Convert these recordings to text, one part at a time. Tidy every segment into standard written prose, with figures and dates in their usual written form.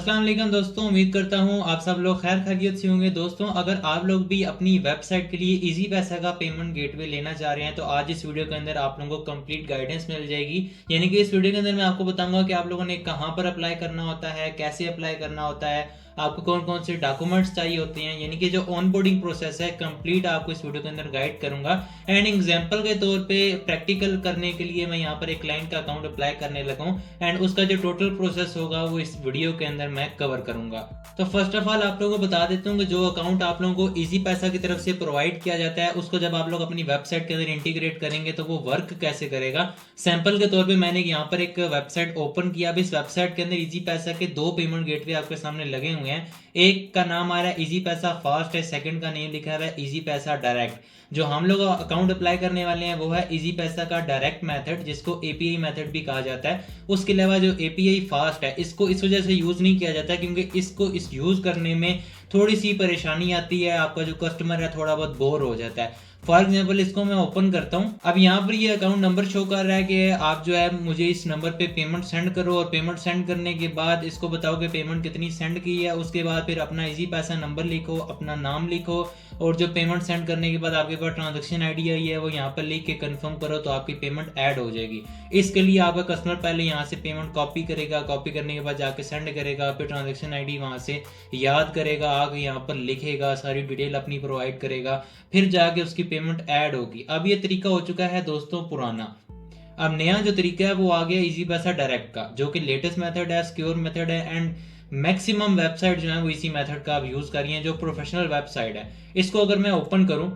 अस्सलाम वालेकुम दोस्तों, उम्मीद करता हूँ आप सब लोग खैर खैरियत से होंगे। दोस्तों, अगर आप लोग भी अपनी वेबसाइट के लिए इजी पैसा का पेमेंट गेटवे लेना चाह रहे हैं तो आज इस वीडियो के अंदर आप लोगों को कंप्लीट गाइडेंस मिल जाएगी। यानी कि इस वीडियो के अंदर मैं आपको बताऊंगा कि आप लोगों ने कहाँ पर अप्लाई करना होता है, कैसे अप्लाई करना होता है, आपको कौन कौन से डॉक्यूमेंट्स चाहिए होते हैं। यानी कि जो ऑनबोर्डिंग प्रोसेस है कंप्लीट आपको इस वीडियो के अंदर गाइड करूंगा। एंड एग्जांपल के तौर पे प्रैक्टिकल करने के लिए मैं यहाँ पर एक क्लाइंट का अकाउंट अप्लाई करने लगा हूँ एंड उसका जो टोटल प्रोसेस होगा वो इस वीडियो के अंदर मैं कवर करूंगा। तो फर्स्ट ऑफ ऑल आप लोगों को बता देता हूँ कि जो अकाउंट आप लोगों को इजी पैसा की तरफ से प्रोवाइड किया जाता है उसको जब आप लोग अपनी वेबसाइट के अंदर इंटीग्रेट करेंगे तो वो वर्क कैसे करेगा। सैंपल के तौर पे मैंने यहाँ पर एक वेबसाइट ओपन किया। अब इस वेबसाइट के अंदर इजी पैसा के दो पेमेंट गेटवे आपके सामने लगे हुए हैं। एक का नाम आ रहा है इजी पैसा फास्ट है, सेकंड का नेम लिखा हुआ है इजी पैसा डायरेक्ट। जो हम लोग अकाउंट अप्लाई करने वाले हैं वो है इजी पैसा का डायरेक्ट मेथड, जिसको एपीआई मेथड भी कहा जाता है। उसके अलावा जो एपीआई फास्ट है इसको इस वजह से यूज नहीं किया जाता क्योंकि इसको इस यूज करने में थोड़ी सी परेशानी आती है, आपका जो कस्टमर है थोड़ा बहुत बोर हो जाता है। फॉर एग्जाम्पल इसको मैं ओपन करता हूँ। अब यहाँ पर ये अकाउंट नंबर शो कर रहा है कि आप जो है मुझे इस नंबर पे पेमेंट सेंड करो, और पेमेंट सेंड करने के बाद इसको बताओ कि पेमेंट कितनी सेंड की है। उसके बाद फिर अपना इजी पैसा नंबर लिखो, अपना नाम लिखो, और जो पेमेंट सेंड करने के बाद आपके पास ट्रांजेक्शन आईडी आई है वो यहाँ पर लिख के कंफर्म करो तो आपकी पेमेंट ऐड हो जाएगी। इसके लिए आपका कस्टमर पहले यहाँ से पेमेंट कॉपी करेगा, कॉपी करने के बाद जाके सेंड करेगा, फिर ट्रांजेक्शन आईडी वहाँ से याद करेगा, आगे यहाँ पर लिखेगा, सारी डिटेल अपनी प्रोवाइड करेगा, फिर जाके उसकी पेमेंट ऐड होगी। अब ये तरीका हो चुका है दोस्तों पुराना। अब नया जो तरीका है वो आ गया इजी पैसा डायरेक्ट का, जो कि लेटेस्ट मेथड है, सिक्योर मेथड है एंड मैक्सिमम वेबसाइट जो है वो इसी मेथड का आप यूज कर रही हैं, जो प्रोफेशनल वेबसाइट है। इसको अगर मैं ओपन करूं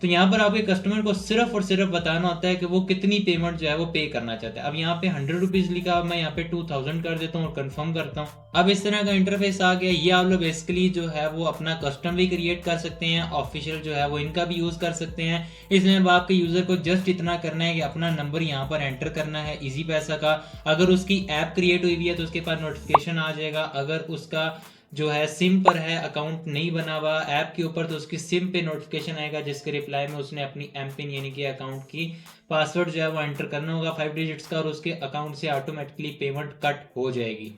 तो यहाँ पर आपके कस्टमर को सिर्फ और सिर्फ बताना होता है कि वो कितनी पेमेंट जो है वो पे करना चाहता है। अब यहाँ पे 100 रुपीज लिखा, मैं यहाँ पे 2000 कर देता हूँ और कंफर्म करता हूँ। अब इस तरह का इंटरफेस आ गया। ये आप लोग बेसिकली जो है वो अपना कस्टम भी क्रिएट कर सकते हैं, ऑफिशियल जो है वो इनका भी यूज कर सकते हैं। इसमें अब आपके यूजर को जस्ट इतना करना है कि अपना नंबर यहाँ पर एंटर करना है इजी पैसा का। अगर उसकी ऐप क्रिएट हुई हुई है तो उसके पास नोटिफिकेशन आ जाएगा। अगर उसका जो है सिम पर है, अकाउंट नहीं बना हुआ ऐप के ऊपर, तो उसकी सिम पे नोटिफिकेशन आएगा जिसके रिप्लाई में उसने अपनी एम पिन यानी कि अकाउंट की पासवर्ड जो है वो एंटर करना होगा 5 डिजिट्स का, और उसके अकाउंट से ऑटोमेटिकली पेमेंट कट हो जाएगी।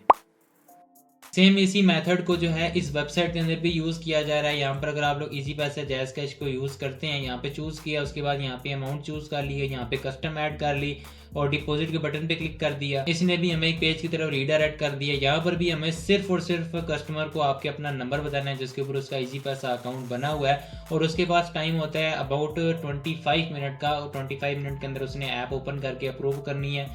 सेम इसी मेथड को जो है इस वेबसाइट के अंदर भी यूज किया जा रहा है। यहाँ पर अगर आप लोग इजी पैसा जैज कैश को यूज करते हैं, यहाँ पे चूज किया, उसके बाद यहाँ पे अमाउंट चूज कर ली है, यहाँ पे कस्टम ऐड कर ली और डिपॉजिट के बटन पे क्लिक कर दिया, इसने भी हमें एक पेज की तरफ रीडायरेक्ट कर दिया। यहाँ पर भी हमें सिर्फ और सिर्फ कस्टमर को आपके अपना नंबर बताना है जिसके ऊपर उसका इजी पैसा अकाउंट बना हुआ है, और उसके पास टाइम होता है अबाउट 25 मिनट का, और 25 मिनट के अंदर उसने ऐप ओपन करके अप्रूव करनी है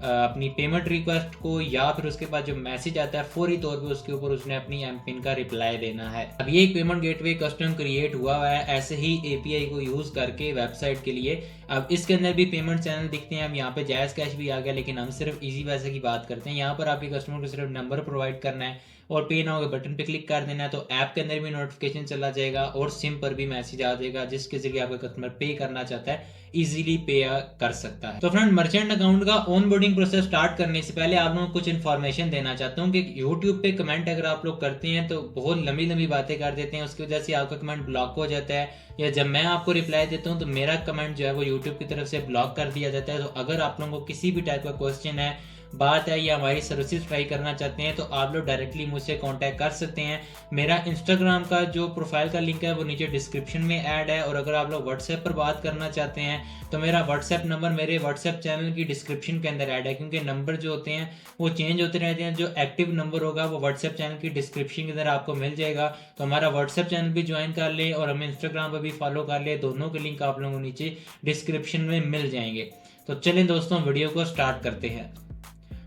अपनी पेमेंट रिक्वेस्ट को, या फिर उसके बाद जो मैसेज आता है फौरी तौर पे उसके ऊपर उसने अपनी एम पिन का रिप्लाई देना है। अब ये एक पेमेंट गेटवे कस्टम क्रिएट हुआ है ऐसे ही एपीआई को यूज करके वेबसाइट के लिए। अब इसके अंदर भी पेमेंट चैनल दिखते हैं। अब यहाँ पे जायज कैश भी आ गया, लेकिन हम सिर्फ इजी पैसे की बात करते हैं। यहाँ पर आपके कस्टमर को सिर्फ नंबर प्रोवाइड करना है और पे नाउ के बटन पे क्लिक कर देना है, तो ऐप के अंदर भी नोटिफिकेशन चला जाएगा और सिम पर भी मैसेज आ जाएगा जिसके जरिए आपका कस्टमर पे करना चाहता है इजीली पे कर सकता है। तो फ्रेंड, मर्चेंट अकाउंट का ऑन बोर्डिंग प्रोसेस स्टार्ट करने से पहले आप लोगों को कुछ इन्फॉर्मेशन देना चाहता हूँ कि यूट्यूब पे कमेंट अगर आप लोग करते हैं तो बहुत लंबी लंबी बातें कर देते हैं, उसकी वजह से आपका कमेंट ब्लॉक हो जाता है, या जब मैं आपको रिप्लाई देता हूँ तो मेरा कमेंट जो है वो यूट्यूब की तरफ से ब्लॉक कर दिया जाता है। तो अगर आप लोगों को किसी भी टाइप का क्वेश्चन है, बात है, या हमारी सर्विसेज ट्राई करना चाहते हैं तो आप लोग डायरेक्टली मुझसे कांटेक्ट कर सकते हैं। मेरा इंस्टाग्राम का जो प्रोफाइल का लिंक है वो नीचे डिस्क्रिप्शन में ऐड है, और अगर आप लोग व्हाट्सएप पर बात करना चाहते हैं तो मेरा व्हाट्सएप नंबर मेरे व्हाट्सएप चैनल की डिस्क्रिप्शन के अंदर ऐड है, क्योंकि नंबर जो होते हैं वो चेंज होते रहते हैं। जो एक्टिव नंबर होगा वो व्हाट्सएप चैनल की डिस्क्रिप्शन के अंदर आपको मिल जाएगा। तो हमारा व्हाट्सएप चैनल भी ज्वाइन कर ले और हमें इंस्टाग्राम पर भी फॉलो कर ले, दोनों के लिंक आप लोगों को नीचे डिस्क्रिप्शन में मिल जाएंगे। तो चलें दोस्तों, वीडियो को स्टार्ट करते हैं।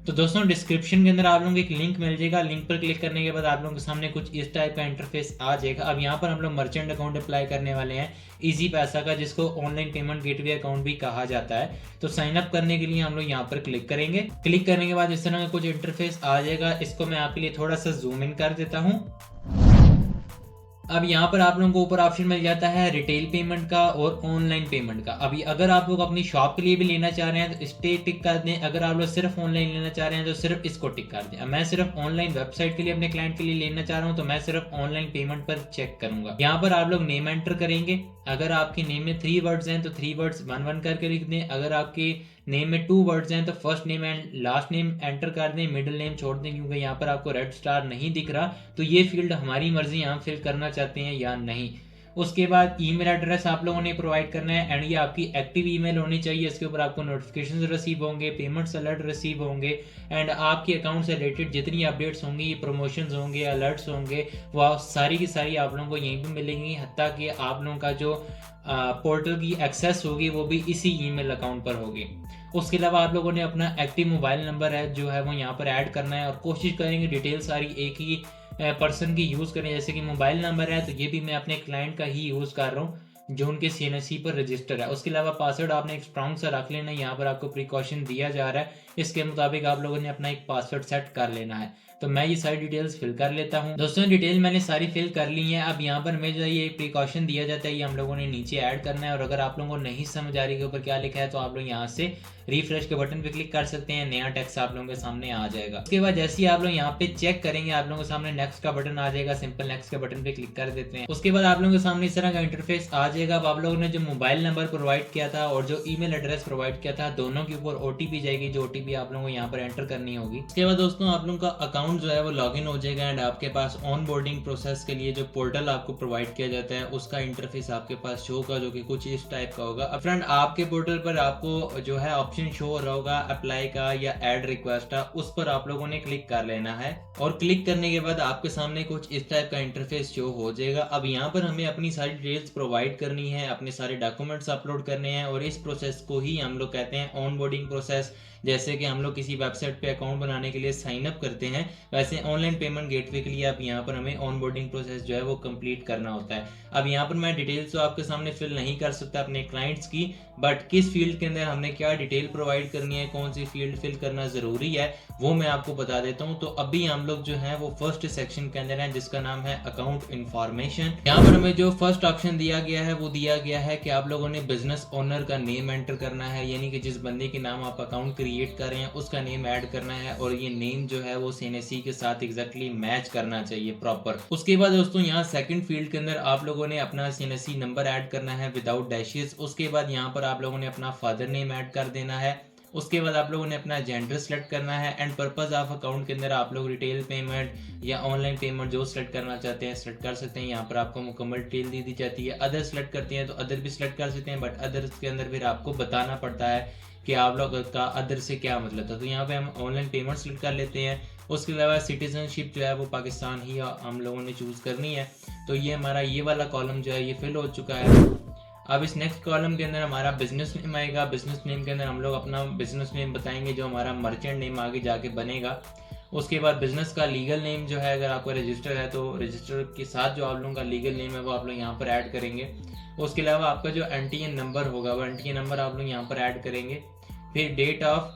तो दोस्तों, डिस्क्रिप्शन के अंदर आप लोगों को एक लिंक मिल जाएगा। लिंक पर क्लिक करने के बाद आप लोगों के सामने कुछ इस टाइप का इंटरफेस आ जाएगा। अब यहाँ पर हम लोग मर्चेंट अकाउंट अप्लाई करने वाले हैं इजी पैसा का, जिसको ऑनलाइन पेमेंट गेटवे अकाउंट भी कहा जाता है। तो साइन अप करने के लिए हम लोग यहाँ पर क्लिक करेंगे। क्लिक करने के बाद इस तरह का कुछ इंटरफेस आ जाएगा। इसको मैं आपके लिए थोड़ा सा जूम इन कर देता हूँ। अब यहाँ पर आप लोगों को ऊपर ऑप्शन मिल जाता है रिटेल पेमेंट का और ऑनलाइन पेमेंट का। अभी अगर आप लोग अपनी शॉप के लिए भी लेना चाह रहे हैं तो इस पे टिक कर दें। अगर आप लोग सिर्फ ऑनलाइन लेना चाह रहे हैं तो सिर्फ इसको टिक कर दें। मैं सिर्फ ऑनलाइन वेबसाइट के लिए अपने क्लाइंट के लिए लेना चाह रहा हूँ तो मैं सिर्फ ऑनलाइन पेमेंट पर चेक करूंगा। यहाँ पर आप लोग नेम एंटर करेंगे। अगर आपके नेम में 3 वर्ड्स हैं तो 3 वर्ड्स 1 1 करके लिख दें। अगर आपके नेम में 2 वर्ड्स हैं तो first name and last name enter कर दें, मिडिल नेम छोड़ दें, क्योंकि यहाँ पर आपको रेड स्टार नहीं दिख रहा। तो ये फील्ड हमारी मर्जी, हम फिल करना चाहते हैं या नहीं। उसके बाद ईमेल एड्रेस आप लोगों ने प्रोवाइड करना है एंड ये आपकी एक्टिव ईमेल होनी चाहिए। इसके ऊपर आपको नोटिफिकेशंस रिसीव होंगे, पेमेंट्स अलर्ट रिसीव होंगे एंड आपके अकाउंट से रिलेटेड जितनी अपडेट्स होंगी, ये प्रमोशंस होंगे, अलर्ट्स होंगे, वो सारी की सारी आप लोगों को यहीं पे मिलेंगी। हत्ता कि आप लोगों का जो पोर्टल की एक्सेस होगी वो भी इसी ईमेल अकाउंट पर होगी। उसके अलावा आप लोगों ने अपना एक्टिव मोबाइल नंबर है जो है वो यहाँ पर ऐड करना है और कोशिश करेंगे डिटेल सारी एक ही पर्सन की यूज़ करें। जैसे कि मोबाइल नंबर है तो ये भी मैं अपने क्लाइंट का ही यूज़ कर रहा हूँ जो उनके CNSE पर रजिस्टर है। उसके अलावा पासवर्ड आपने एक स्ट्रॉन्ग सा रख लेना है, यहाँ पर आपको प्रिकॉशन दिया जा रहा है, इसके मुताबिक आप लोगों ने अपना एक पासवर्ड सेट कर लेना है। तो मैं ये सारी डिटेल्स फिल कर लेता हूँ। दोस्तों डिटेल मैंने सारी फिल कर ली है। अब यहाँ पर हमें जो ये प्रिकॉशन दिया जाता है ये हम लोगों ने नीचे ऐड करना है और अगर आप लोगों को नहीं समझ आ रही के ऊपर क्या लिखा है तो आप लोग यहाँ से रिफ्रेश के बटन पे क्लिक कर सकते हैं, नया टेक्स्ट आप लोगों के सामने आ जाएगा। उसके बाद जैसे ही आप लोग यहाँ पे चेक करेंगे आप लोगों के सामने नेक्स्ट का बटन आ जाएगा, सिंपल नेक्स्ट के बटन पे क्लिक कर देते हैं। उसके बाद आप लोगों के सामने इस तरह का इंटरफेस आ जाएगा। अब आप लोगों ने जो मोबाइल नंबर प्रोवाइड किया था और जो ईमेल एड्रेस प्रोवाइड किया था दोनों के ऊपर OTP जाएगी, जो OTP आप लोगों को यहाँ पर एंटर करनी होगी। उसके बाद दोस्तों आप लोगों का अकाउंट जो है वो लॉगिन हो जाएगा एंड आपके पास ऑन बोर्डिंग प्रोसेस के लिए जो पोर्टल आपको प्रोवाइड किया जाता है उसका इंटरफेस आपके पास शो होगा, जो कि कुछ इस टाइप का होगा। अब फ्रेंड आपके पोर्टल पर आपको जो है ऑप्शन शो हो रहा होगा अप्लाई का या ऐड रिक्वेस्ट का, उस पर आप लोगों ने क्लिक कर लेना है और क्लिक करने के बाद आपके सामने कुछ इस टाइप का इंटरफेस शो हो जाएगा। अब यहाँ पर हमें अपनी सारी डिटेल्स प्रोवाइड करनी है, अपने सारे डॉक्यूमेंट्स अपलोड करने हैं और इस प्रोसेस को ही हम लोग कहते हैं ऑन बोर्डिंग प्रोसेस। जैसे कि हम लोग किसी वेबसाइट पे अकाउंट बनाने के लिए साइन अप करते हैं, वैसे ऑनलाइन पेमेंट गेटवे के लिए अब यहाँ पर हमें ऑन बोर्डिंग प्रोसेस जो है वो कंप्लीट करना होता है। अब यहाँ पर मैं डिटेल्स तो आपके सामने फिल नहीं कर सकता अपने क्लाइंट्स की, बट किस फील्ड के अंदर हमने क्या डिटेल प्रोवाइड करनी है, कौन सी फील्ड फिल करना ज़रूरी है वो मैं आपको बता देता हूँ। तो अभी हम लोग जो है वो फर्स्ट सेक्शन के अंदर है जिसका नाम है अकाउंट इन्फॉर्मेशन। यहाँ पर हमें जो फर्स्ट ऑप्शन दिया गया है वो दिया गया है कि आप लोगों ने बिजनेस ओनर का नेम एंटर करना है, यानी कि जिस बंदे के नाम आप अकाउंट क्रिएट कर रहे हैं उसका नेम ऐड करना है और ये नेम जो है वो CNSE के साथ एग्जैक्टली मैच करना चाहिए प्रॉपर। उसके बाद दोस्तों यहाँ सेकंड फील्ड के अंदर आप लोगों ने अपना CNSE नंबर ऐड करना है विदाउट डैशेस। उसके बाद यहाँ पर आप लोगों ने अपना फादर नेम ऐड कर देना है। उसके बाद आप लोगों ने अपना जेंडर सेलेक्ट करना है एंड पर्पस ऑफ अकाउंट के अंदर आप लोग रिटेल पेमेंट या ऑनलाइन पेमेंट जो सेलेक्ट करना चाहते हैं सेलेक्ट कर सकते हैं। यहाँ पर आपको मुकम्मल डिटेल दी जाती है। अदर सेलेक्ट करते हैं तो अदर भी सिलेक्ट कर सकते हैं, बट अदर के अंदर फिर आपको बताना पड़ता है कि आप लोग का अदर से क्या मतलब था। तो यहाँ पे हम ऑनलाइन पेमेंट सेलेक्ट कर लेते हैं। उसके अलावा सिटीजनशिप जो है वो पाकिस्तान ही हम लोगों ने चूज़ करनी है। तो ये हमारा ये वाला कॉलम जो है ये फिल हो चुका है। अब इस नेक्स्ट कॉलम के अंदर हमारा बिजनेस नेम आएगा। बिजनेस नेम के अंदर हम लोग अपना बिजनेस नेम बताएंगे जो हमारा मर्चेंट नेम आगे जाके बनेगा। उसके बाद बिजनेस का लीगल नेम जो है अगर आपका रजिस्टर है तो रजिस्टर के साथ जो आप लोगों का लीगल नेम है वो आप लोग यहाँ पर ऐड करेंगे। उसके अलावा आपका जो NTN नंबर होगा वो NTN नंबर आप लोग यहाँ पर ऐड करेंगे। फिर डेट ऑफ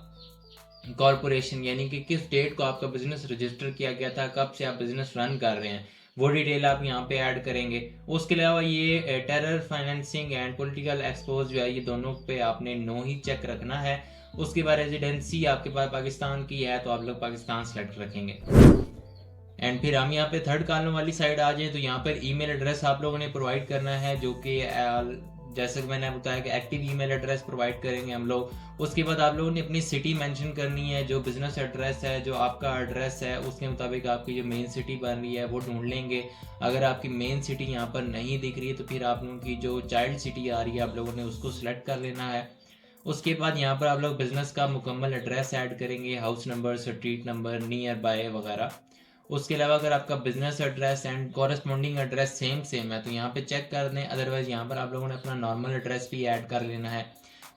कॉरपोरेशन यानी कि किस डेट को आपका बिजनेस रजिस्टर किया गया था, कब से आप बिजनेस रन कर रहे हैं, वो डिटेल आप यहाँ पे ऐड करेंगे। उसके अलावा ये terror financing and political expose जो है ये दोनों पे आपने नो ही चेक रखना है। उसके बाद रेजिडेंसी आपके पास पाकिस्तान की है तो आप लोग पाकिस्तान सेलेक्ट रखेंगे। एंड फिर हम यहाँ पे थर्ड कॉलम वाली साइड आ जाए तो यहाँ पर ईमेल एड्रेस आप लोगों ने प्रोवाइड करना है, जो कि जैसे कि मैंने बताया कि एक्टिव ईमेल एड्रेस प्रोवाइड करेंगे हम लोग। उसके बाद आप लोगों ने अपनी सिटी मेंशन करनी है, जो बिजनेस एड्रेस है जो आपका एड्रेस है उसके मुताबिक आपकी जो मेन सिटी बन रही है वो ढूंढ लेंगे। अगर आपकी मेन सिटी यहाँ पर नहीं दिख रही है तो फिर आप लोगों की जो चाइल्ड सिटी आ रही है आप लोगों ने उसको सिलेक्ट कर लेना है। उसके बाद यहाँ पर आप लोग बिजनेस का मुकम्मल एड्रेस ऐड करेंगे, house number, street number, near by वगैरह। उसके अलावा अगर आपका business address and corresponding address same है तो यहाँ पे चेक कर दें, अदरवाइज यहाँ पर आप लोगों ने अपना नॉर्मल एड्रेस भी ऐड कर लेना है।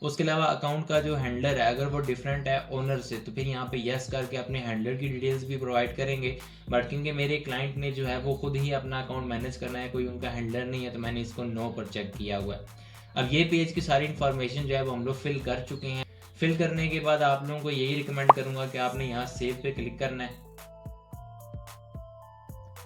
उसके अलावा अकाउंट का जो हैंडलर है अगर वो डिफरेंट है ओनर से तो फिर यहाँ पे यस करके अपने हैंडलर की डिटेल्स भी प्रोवाइड करेंगे। बट क्योंकि मेरे क्लाइंट ने जो है वो खुद ही अपना अकाउंट मैनेज करना है, कोई उनका हैंडलर नहीं है, तो मैंने इसको नो पर चेक किया हुआ है। अब ये पेज की सारी इन्फॉर्मेशन जो है वो हम लोग फिल कर चुके हैं। फिल करने के बाद आप लोगों को यही रिकमेंड करूँगा कि आपने यहाँ सेव पे क्लिक करना है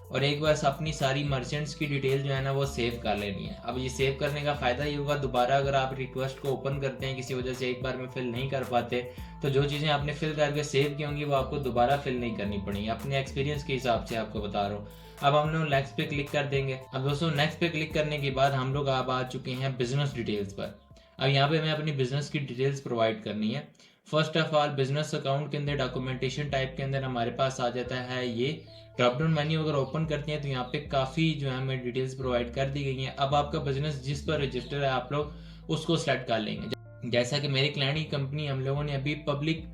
और एक बार अपनी सारी मर्चेंट्स की डिटेल जो है ना वो सेव कर लेनी है। अब ये सेव करने का फ़ायदा ये होगा, दोबारा अगर आप रिक्वेस्ट को ओपन करते हैं किसी वजह से एक बार में फिल नहीं कर पाते तो जो चीज़ें आपने फिल करके सेव की होंगी वो आपको दोबारा फिल नहीं करनी पड़ेगी। अपने एक्सपीरियंस के हिसाब से आपको बता रहा हूँ। अब हम लोग नेक्स्ट पे क्लिक कर देंगे। अब दोस्तों नेक्स्ट पे क्लिक करने के बाद हम लोग अब आ चुके हैं बिजनेस डिटेल्स पर। अब यहाँ पे हमें अपनी बिजनेस की डिटेल्स प्रोवाइड करनी है। First of all business account के अंदर डॉक्यूमेंटेशन टाइप के अंदर हमारे पास आ जाता है ये ड्रॉप डाउन मेन्यू। अगर ओपन करते हैं तो यहाँ पे काफ़ी जो है हमें डिटेल्स प्रोवाइड कर दी गई हैं। अब आपका बिजनेस जिस पर रजिस्टर है आप लोग उसको सेलेक्ट कर लेंगे। जैसा कि मेरी क्लाइंट की कंपनी हम लोगों ने अभी पब्लिक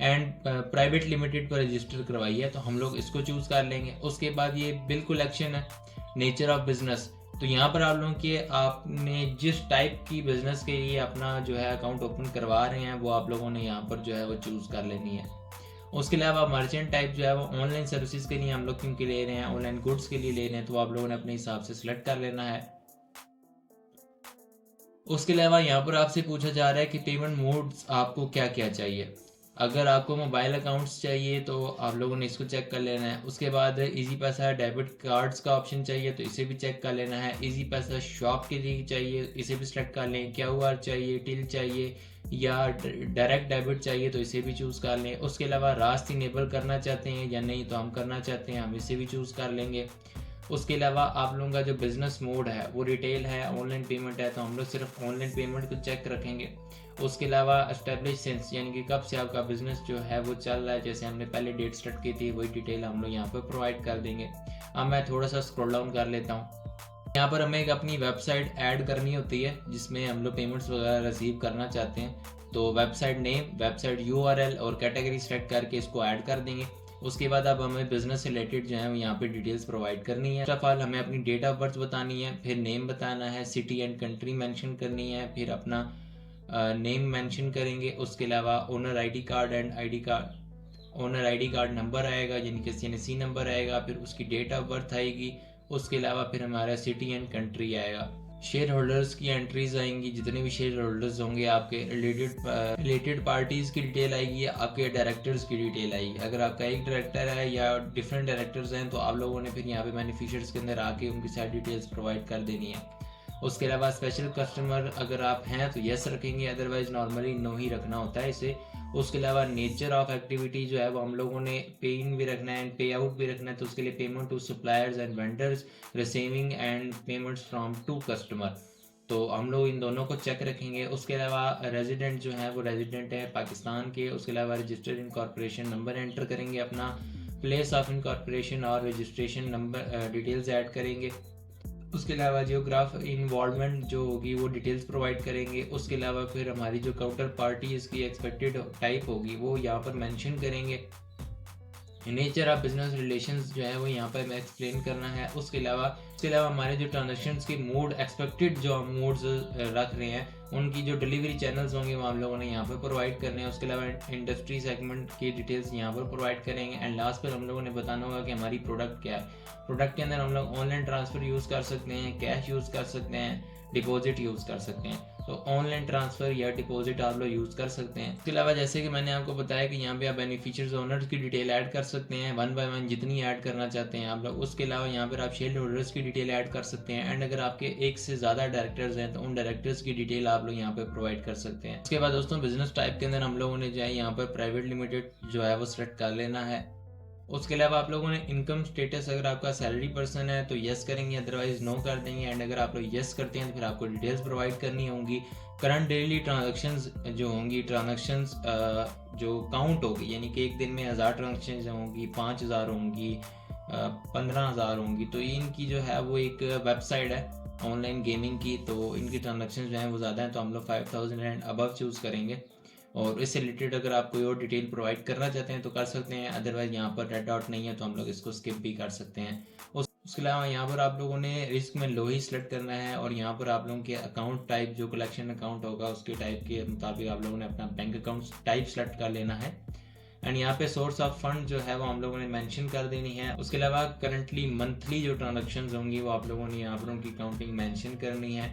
एंड प्राइवेट लिमिटेड पर रजिस्टर करवाई है, तो हम लोग इसको चूज़ कर लेंगे। उसके बाद ये बिल कलेक्शन है, नेचर ऑफ बिजनेस, तो यहाँ पर आप लोगों की आपने जिस टाइप की बिजनेस के लिए अपना जो है अकाउंट ओपन करवा रहे हैं वो आप लोगों ने यहाँ पर जो है वो चूज़ कर लेनी है। उसके अलावा मर्चेंट टाइप जो है वो ऑनलाइन सर्विसेज के लिए हम लोग क्योंकि ले रहे हैं, ऑनलाइन गुड्स के लिए ले रहे हैं, तो आप लोगों ने अपने हिसाब से सिलेक्ट कर लेना है। उसके अलावा यहाँ पर आपसे पूछा जा रहा है कि पेमेंट मोड्स आपको क्या क्या चाहिए। अगर आपको मोबाइल अकाउंट्स चाहिए तो आप लोगों ने इसको चेक कर लेना है। उसके बाद इजी पैसा डेबिट कार्ड्स का ऑप्शन चाहिए तो इसे भी चेक कर लेना है। इजी पैसा शॉप के लिए चाहिए, इसे भी सिलेक्ट कर लें। QR चाहिए, टिल चाहिए या डायरेक्ट डेबिट चाहिए तो इसे भी चूज़ कर लें। उसके अलावा रास्त इनेबल करना चाहते हैं या नहीं तो हम करना चाहते हैं, हम इसे भी चूज़ कर लेंगे। उसके अलावा आप लोगों का जो बिज़नेस मोड है वो रिटेल है, ऑनलाइन पेमेंट है, तो हम लोग सिर्फ ऑनलाइन पेमेंट को चेक रखेंगे। उसके अलावा एस्टेब्लिश सेंस यानी कि कब से आपका बिजनेस जो है वो चल रहा है, जैसे हमने पहले डेट स्टार्ट की थी वही डिटेल हम लोग यहाँ पर प्रोवाइड कर देंगे। अब मैं थोड़ा सा स्क्रॉल डाउन कर लेता हूँ। यहाँ पर हमें एक अपनी वेबसाइट ऐड करनी होती है जिसमें हम लोग पेमेंट्स वगैरह रिसीव करना चाहते हैं, तो वेबसाइट नेम, वेबसाइट URL और कैटेगरी सेलेक्ट करके इसको ऐड कर देंगे। उसके बाद अब हमें बिजनेस से रिलेटेड जो है यहाँ पे डिटेल्स प्रोवाइड करनी है। फर्स्ट ऑफ ऑल हमें अपनी डेट ऑफ बर्थ बतानी है, फिर नेम बताना है, सिटी एंड कंट्री मेंशन करनी है, फिर अपना नेम मेंशन करेंगे। उसके अलावा owner ID card and ID card, owner ID card number आएगा यानी कि CNC नंबर आएगा, फिर उसकी डेट ऑफ बर्थ आएगी। उसके अलावा फिर हमारा सिटी एंड कंट्री आएगा। शेयर होल्डर्स की एंट्रीज आएंगी, जितने भी शेयर होल्डर्स होंगे आपके रिलेटेड पार्टीज की डिटेल आएगी, आपके डायरेक्टर्स की डिटेल आएगी। अगर आपका एक डायरेक्टर है या डिफरेंट डायरेक्टर्स हैं तो आप लोगों ने फिर यहाँ पे बेनिफिशियर्स के अंदर आके उनकी सारी डिटेल्स प्रोवाइड कर देनी है। उसके अलावा स्पेशल कस्टमर अगर आप हैं तो यस रखेंगे, अदरवाइज नॉर्मली नो ही रखना होता है इसे। उसके अलावा नेचर ऑफ एक्टिविटी जो है वो हम लोगों ने पे इन भी रखना है एंड पे आउट भी रखना है, तो उसके लिए payment to suppliers and vendors, receiving and payments from to customer, तो हम लोग इन दोनों को चेक रखेंगे। उसके अलावा रेजिडेंट जो है वो रेजिडेंट है पाकिस्तान के। उसके अलावा रजिस्टर्ड इनकॉर्पोरेशन नंबर एंटर करेंगे, अपना प्लेस ऑफ इनकॉर्पोरेशन और रजिस्ट्रेशन नंबर डिटेल्स ऐड करेंगे। उसके अलावा जियोग्राफ इन्वॉल्वमेंट जो होगी वो डिटेल्स प्रोवाइड करेंगे। उसके अलावा फिर हमारी जो काउंटर पार्टी इसकी एक्सपेक्टेड टाइप होगी वो यहाँ पर मेंशन करेंगे। नेचर ऑफ बिजनेस रिलेशंस जो है वो यहाँ पर हमें एक्सप्लेन करना है। उसके अलावा हमारे जो ट्रांजेक्शन्स की मोड एक्सपेक्टेड जो हम मोड्स रख रहे हैं उनकी जो डिलीवरी चैनल्स होंगे वो हम लोगों ने यहाँ पर प्रोवाइड करने हैं। उसके अलावा इंडस्ट्री सेगमेंट की डिटेल्स यहाँ पर प्रोवाइड करेंगे। एंड लास्ट पर हम लोगों ने बताना होगा कि हमारी प्रोडक्ट क्या है। प्रोडक्ट के अंदर हम लोग ऑनलाइन ट्रांसफ़र यूज़ कर सकते हैं, कैश यूज़ कर सकते हैं, डिपॉजिट यूज़ कर सकते हैं, तो ऑनलाइन ट्रांसफ़र या डिपॉजिट आप लोग यूज़ कर सकते हैं। इसके अलावा जैसे कि मैंने आपको बताया कि यहाँ पे आप बेनिफिशियर्स ओनर्स की डिटेल ऐड कर सकते हैं, 1 बाय 1 जितनी ऐड करना चाहते हैं आप लोग। उसके अलावा यहाँ पर आप शेयर होल्डर्स की डिटेल ऐड कर सकते हैं एंड अगर आपके एक से ज़्यादा डायरेक्टर्स हैं तो उन डायरेक्टर्स की डिटेल आप लोग यहाँ पर प्रोवाइड कर सकते हैं। उसके बाद दोस्तों बिजनेस टाइप के अंदर हम लोगों ने जो है यहाँ पर प्राइवेट लिमिटेड जो है वो सेलेक्ट कर लेना है। उसके अलावा आप लोगों ने इनकम स्टेटस अगर आपका सैलरी पर्सन है तो यस करेंगे, अदरवाइज नो कर देंगे। एंड अगर आप लोग यस करते हैं तो फिर आपको डिटेल्स प्रोवाइड करनी होंगी। करंट डेली ट्रांजैक्शंस जो होंगी, ट्रांजैक्शंस जो काउंट होगी यानी कि एक दिन में 1000 ट्रांजैक्शन होंगी, 5000 होंगी, 15000 होंगी, तो इनकी जो है वो एक वेबसाइट है ऑनलाइन गेमिंग की, तो इनकी ट्रांजैक्शन जो है वो ज़्यादा है तो हम लोग 5000 एंड अबव चूज़ करेंगे। और इससे रिलेटेड अगर आप कोई और डिटेल प्रोवाइड करना चाहते हैं तो कर सकते हैं, अदरवाइज यहाँ पर रेड डॉट नहीं है तो हम लोग इसको स्किप भी कर सकते हैं। उसके अलावा यहाँ पर आप लोगों ने रिस्क में लो ही सिलेक्ट करना है और यहाँ पर आप लोगों के अकाउंट टाइप जो कलेक्शन अकाउंट होगा उसके टाइप के मुताबिक आप लोगों ने अपना बैंक अकाउंट टाइप सेलेक्ट कर लेना है। एंड यहाँ पे सोर्स ऑफ फंड जो है वो हम लोगों ने मेंशन कर देनी है। उसके अलावा करंटली मंथली जो ट्रांजैक्शंस होंगी वो आप लोगों ने यहाँ पर उनकी काउंटिंग मेंशन करनी है।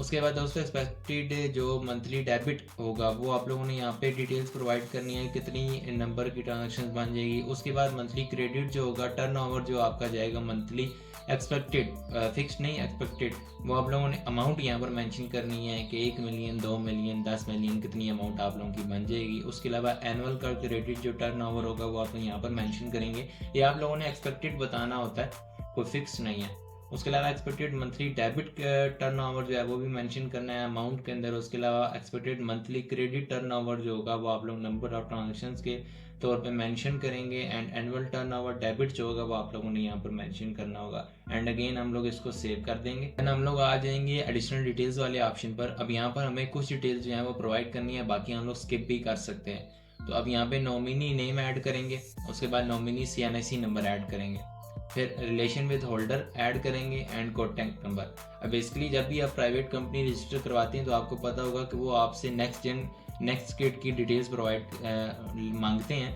उसके बाद दोस्तों एक्सपेक्टेड जो मंथली डेबिट होगा वो आप लोगों ने यहाँ पे डिटेल्स प्रोवाइड करनी है, कितनी नंबर की ट्रांजैक्शन बन जाएगी। उसके बाद मंथली क्रेडिट जो होगा, टर्नओवर जो आपका जाएगा मंथली एक्सपेक्टेड, फिक्स नहीं एक्सपेक्टेड, वो आप लोगों ने अमाउंट यहाँ पर मेंशन करनी है कि 1 मिलियन, 2 मिलियन, 10 मिलियन कितनी अमाउंट आप लोगों की बन जाएगी। उसके अलावा एनुअल का क्रेडिट जो टर्नओवर होगा वो आप लोग यहाँ पर मेंशन करेंगे। ये आप लोगों ने एक्सपेक्टेड बताना होता है, कोई फिक्स नहीं है। उसके अलावा एक्सपेक्टेड मंथली डेबिट टर्नओवर जो है वो भी मेंशन करना है अमाउंट के अंदर। उसके अलावा एक्सपेक्टेड मंथली क्रेडिट टर्नओवर जो होगा वो आप लोग नंबर ऑफ ट्रांजेक्शंस के तौर पे मेंशन करेंगे। एंड एनुअल टर्नओवर डेबिट जो होगा वो आप लोगों ने यहाँ पर मेंशन करना होगा। एंड अगेन हम लोग इसको सेव कर देंगे। एंड हम लोग आ जाएंगे एडिशनल डिटेल्स वाले ऑप्शन पर। अब यहाँ पर हमें कुछ डिटेल्स जो है वो प्रोवाइड करनी है, बाकी हम लोग स्किप भी कर सकते हैं। तो अब यहाँ पे नॉमिनी नेम ऐड करेंगे, उसके बाद नॉमिनी CNIC नंबर ऐड करेंगे, फिर रिलेशन विद होल्डर ऐड करेंगे एंड कॉन्टैक्ट नंबर। अब बेसिकली जब भी आप प्राइवेट कंपनी रजिस्टर करवाते हैं तो आपको पता होगा कि वो आपसे नेक्स्ट किट की डिटेल्स प्रोवाइड मांगते हैं,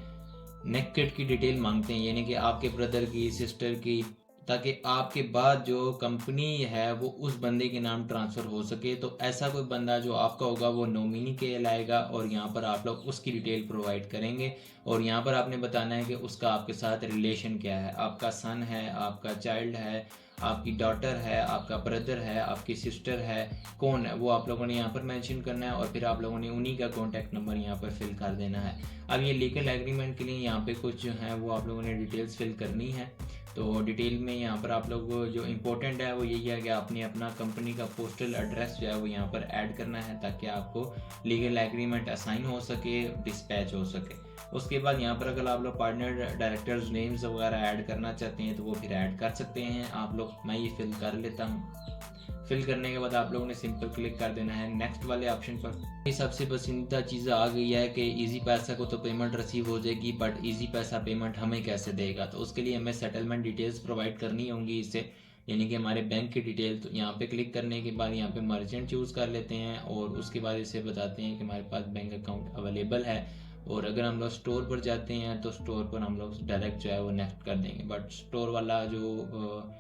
नेक्स्ट किट की डिटेल मांगते हैं, यानी कि आपके ब्रदर की, सिस्टर की, ताकि आपके बाद जो कंपनी है वो उस बंदे के नाम ट्रांसफ़र हो सके। तो ऐसा कोई बंदा जो आपका होगा वो नॉमिनी कहलाएगा और यहाँ पर आप लोग उसकी डिटेल प्रोवाइड करेंगे। और यहाँ पर आपने बताना है कि उसका आपके साथ रिलेशन क्या है, आपका सन है, आपका चाइल्ड है, आपकी डॉटर है, आपका ब्रदर है, आपकी सिस्टर है, कौन है वो आप लोगों ने यहाँ पर मेंशन करना है। और फिर आप लोगों ने उन्हीं का कॉन्टैक्ट नंबर यहाँ पर फिल कर देना है। अब ये लीगल एग्रीमेंट के लिए यहाँ पे कुछ जो है वो आप लोगों ने डिटेल्स फिल करनी है। तो डिटेल में यहाँ पर आप लोग जो इम्पोर्टेंट है वो यही है कि आपने अपना कंपनी का पोस्टल एड्रेस जो है वो यहाँ पर ऐड करना है, ताकि आपको लीगल एग्रीमेंट असाइन हो सके, डिस्पैच हो सके। उसके बाद यहाँ पर अगर आप लोग पार्टनर डायरेक्टर्स नेम्स वगैरह ऐड करना चाहते हैं तो वो फिर ऐड कर सकते हैं आप लोग। मैं ये फिल कर लेता हूँ। फिल करने के बाद आप लोगों ने सिंपल क्लिक कर देना है नेक्स्ट वाले ऑप्शन पर। ये सबसे पसंदीदा चीज़ आ गई है कि इजी पैसा को तो पेमेंट रिसीव हो जाएगी, बट इजी पैसा पेमेंट हमें कैसे देगा। तो उसके लिए हमें सेटलमेंट डिटेल्स प्रोवाइड करनी होंगी इससे, यानी कि हमारे बैंक की डिटेल। तो यहाँ पे क्लिक करने के बाद यहाँ पे मर्चेंट चूज़ कर लेते हैं और उसके बाद इसे बताते हैं कि हमारे पास बैंक अकाउंट अवेलेबल है। और अगर हम लोग स्टोर पर जाते हैं तो स्टोर पर हम लोग डायरेक्ट जो है वो नेक्स्ट कर देंगे, बट स्टोर वाला जो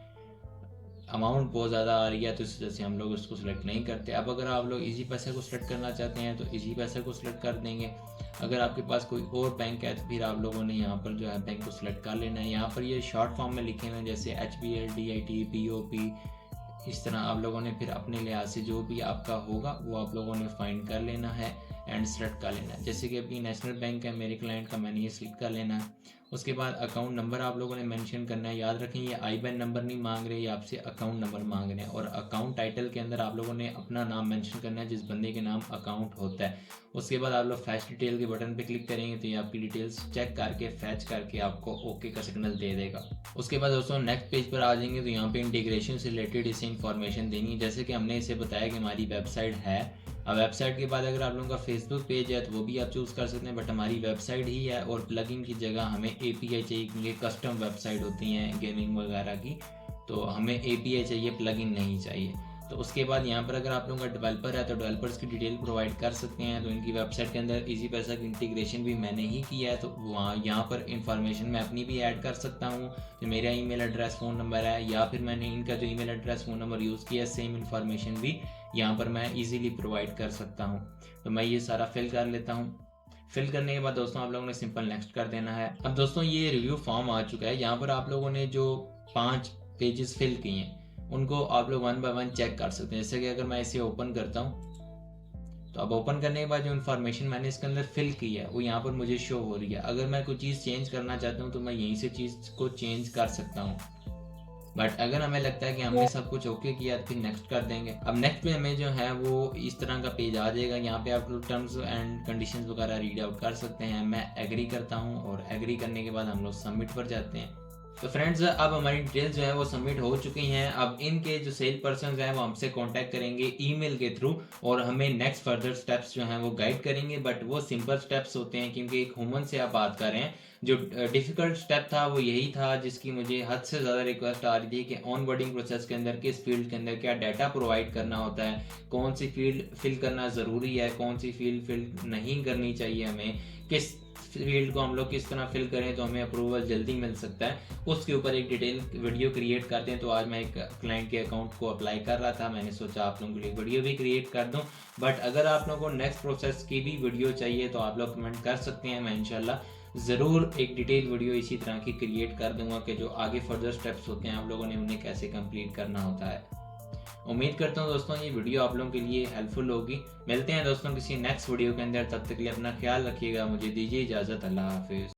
अमाउंट बहुत ज़्यादा आ रही है तो इस वजह से हम लोग उसको सिलेक्ट नहीं करते। अब अगर आप लोग इजी पैसे को सिलेक्ट करना चाहते हैं तो इजी पैसे को सिलेक्ट कर देंगे। अगर आपके पास कोई और बैंक है तो फिर आप लोगों ने यहाँ पर जो है बैंक को सिलेक्ट कर लेना है। यहाँ पर ये शॉर्ट फॉर्म में लिखे हुए हैं जैसे HBL, DIT, POP, इस तरह आप लोगों ने फिर अपने लिहाज से जो भी आपका होगा वो आप लोगों ने फाइंड कर लेना है एंड सेलेक्ट कर लेना है। जैसे कि अभी नेशनल बैंक है मेरे क्लाइंट का, मैंने ये सिलेक्ट कर लेना है। उसके बाद अकाउंट नंबर आप लोगों ने मेंशन करना है। याद रखें ये IBAN नंबर नहीं मांग रहे, ये आपसे अकाउंट नंबर मांग रहे हैं। और अकाउंट टाइटल के अंदर आप लोगों ने अपना नाम मेंशन करना है जिस बंदे के नाम अकाउंट होता है। उसके बाद आप लोग फैच डिटेल के बटन पे क्लिक करेंगे तो ये आपकी डिटेल्स चेक करके फैच करके आपको ओके का सिग्नल दे देगा। उसके बाद दोस्तों नेक्स्ट पेज पर आ जाएंगे तो यहाँ पे इंटीग्रेशन से रिलेटेड इसे इन्फॉर्मेशन देनी है। जैसे कि हमने इसे बताया कि हमारी वेबसाइट है। अब वेबसाइट के बाद अगर आप लोगों का फेसबुक पेज है तो वो भी आप चूज़ कर सकते हैं, बट हमारी वेबसाइट ही है और प्लगइन की जगह हमें API चाहिए, क्योंकि कस्टम वेबसाइट होती हैं गेमिंग वगैरह की, तो हमें API चाहिए, प्लगइन नहीं चाहिए। तो उसके बाद यहाँ पर अगर आप लोगों का डेवलपर है तो डेवलपर्स की डिटेल प्रोवाइड कर सकते हैं। तो इनकी वेबसाइट के अंदर इजी पैसा की इंटीग्रेशन भी मैंने ही किया है, तो वहाँ यहाँ पर इंफॉर्मेशन मैं अपनी भी ऐड कर सकता हूँ। तो मेरा ईमेल एड्रेस, फ़ोन नंबर है, या फिर मैंने इनका जो email address, phone number use किया है, सेम इन्फॉर्मेशन भी यहाँ पर मैं ईजिली प्रोवाइड कर सकता हूँ। तो मैं ये सारा फिल कर लेता हूँ। फिल करने के बाद दोस्तों आप लोगों ने सिंपल नेक्स्ट कर देना है। अब दोस्तों ये रिव्यू फॉर्म आ चुका है। यहाँ पर आप लोगों ने जो 5 पेजेस फिल किए हैं उनको आप लोग 1 बाय 1 चेक कर सकते हैं। जैसे कि अगर मैं इसे ओपन करता हूँ तो अब ओपन करने के बाद जो इन्फॉर्मेशन मैंने इसके अंदर फिल की है वो यहाँ पर मुझे शो हो रही है। अगर मैं कोई चीज़ चेंज करना चाहता हूँ तो मैं यहीं से चीज़ को चेंज कर सकता हूँ, बट अगर हमें लगता है कि हमने सब कुछ ओके किया तो फिर नेक्स्ट कर देंगे। अब नेक्स्ट में हमें जो है वो इस तरह का पेज आ जाएगा। यहाँ पे आप लोग टर्म्स एंड कंडीशंस वगैरह रीड आउट कर सकते हैं। मैं एग्री करता हूँ और एग्री करने के बाद हम लोग सबमिट पर जाते हैं। तो फ्रेंड्स अब हमारी डिटेल्स जो है वो सबमिट हो चुकी हैं। अब इनके जो सेल पर्सन हैं वो हमसे कांटेक्ट करेंगे ईमेल के थ्रू और हमें नेक्स्ट फर्दर स्टेप्स जो हैं वो गाइड करेंगे, बट वो सिंपल स्टेप्स होते हैं क्योंकि एक ह्यूमन से आप बात कर रहे हैं। जो डिफ़िकल्ट स्टेप था वो यही था जिसकी मुझे हद से ज़्यादा रिक्वेस्ट आ रही थी कि ऑनबोर्डिंग प्रोसेस के अंदर किस फील्ड के अंदर क्या डाटा प्रोवाइड करना होता है, कौन सी फील्ड फिल करना ज़रूरी है, कौन सी फील्ड फिल नहीं करनी चाहिए, हमें किस फील्ड को हम लोग किस तरह फिल करें तो हमें अप्रूवल जल्दी मिल सकता है, उसके ऊपर एक डिटेल वीडियो क्रिएट करते हैं। तो आज मैं एक क्लाइंट के अकाउंट को अप्लाई कर रहा था, मैंने सोचा आप लोगों के लिए वीडियो भी क्रिएट कर दूं। बट अगर आप लोगों को नेक्स्ट प्रोसेस की भी वीडियो चाहिए तो आप लोग कमेंट कर सकते हैं, मैं इंशाल्लाह ज़रूर एक डिटेल वीडियो इसी तरह की क्रिएट कर दूंगा कि जो आगे फर्दर स्टेप्स होते हैं आप लोगों ने उन्हें कैसे कंप्लीट करना होता है। उम्मीद करता हूँ दोस्तों ये वीडियो आप लोगों के लिए हेल्पफुल होगी। मिलते हैं दोस्तों किसी नेक्स्ट वीडियो के अंदर, तब तक के लिए अपना ख्याल रखिएगा। मुझे दीजिए इजाज़त। अल्लाह हाफिज़।